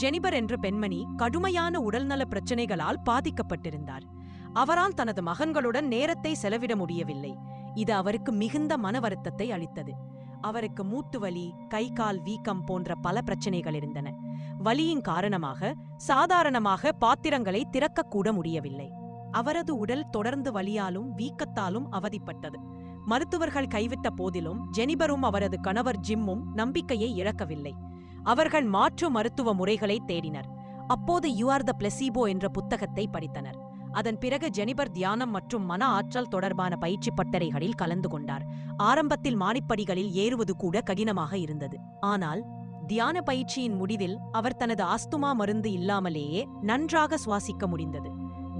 Jennifer என்ற பெண்மணி கடுமையான உடல்நல பிரச்சனைகளால் பாதிக்கப்பட்டிருந்தார். அவரால் தனது மகன்களுடன் நேரத்தை செலவிட முடியவில்லை. இது அவருக்கு மிகுந்த மன வருத்தத்தை அளித்தது. அவருக்கு மூட்டு வலி, கை கால் வீக்கம் போன்ற பல பிரச்சனைகள் இருந்தன. வலியின் காரணமாக சாதாரணமாக பாத்திரங்களை திறக்கக்கூட முடியவில்லை. அவரது உடல் தொடர்ந்து வலியாலும் வீக்கத்தாலும் அவதிப்பட்டது. மருத்துவர்கள் கைவிட்ட போதிலும் ஜெனிபரும் அவரது கணவர் ஜிம்மும் நம்பிக்கையை இழக்கவில்லை. அவர்கள் மாற்று மருத்துவ முறைகளை தேடினர். அப்போது யூ ஆர் த பிளெசிபோ என்ற புத்தகத்தை படித்தனர். அதன் பிறகு ஜெனிபர் தியானம் மற்றும் மன ஆற்றல் தொடர்பான பயிற்சி பட்டறைகளில் கலந்து கொண்டார். ஆரம்பத்தில் மாடிப்படிகளில் ஏறுவது கூட கடினமாக இருந்தது. ஆனால் தியான பயிற்சியின் முடிவில் அவர் தனது ஆஸ்துமா மருந்து இல்லாமலேயே நன்றாக சுவாசிக்க முடிந்தது.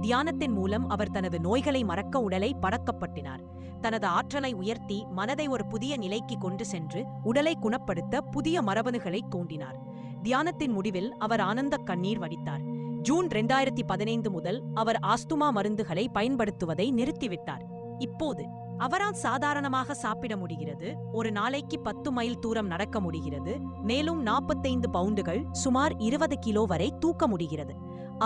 தியானத்தின் மூலம் அவர் தனது நோய்களை மறக்க உடலை பழக்கப்பட்டினார். தனது ஆற்றலை உயர்த்தி மனதை ஒரு புதிய நிலைக்கு கொண்டு சென்று உடலை குணப்படுத்த புதிய மரபணுகளை தூண்டினார். தியானத்தின் முடிவில் அவர் ஆனந்த கண்ணீர் வடித்தார். ஜூன் 2015 முதல் அவர் ஆஸ்துமா மருந்துகளை பயன்படுத்துவதை நிறுத்திவிட்டார். இப்போது அவரால் சாதாரணமாக சாப்பிட முடிகிறது, ஒரு நாளைக்கு 10 மைல் தூரம் நடக்க முடிகிறது, மேலும் 45 பவுண்டுகள் சுமார் 20 கிலோ வரை தூக்க முடிகிறது.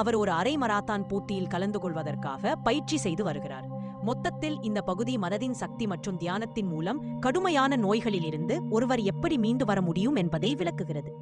அவர் ஒரு அரை மராத்தான் போட்டியில் கலந்து கொள்வதற்காக பயிற்சி செய்து வருகிறார். மொத்தத்தில் இந்த பகுதி மனதின் சக்தி மற்றும் தியானத்தின் மூலம் கடுமையான நோய்களிலிருந்து ஒருவர் எப்படி மீண்டு வர முடியும் என்பதை விளக்குகிறது.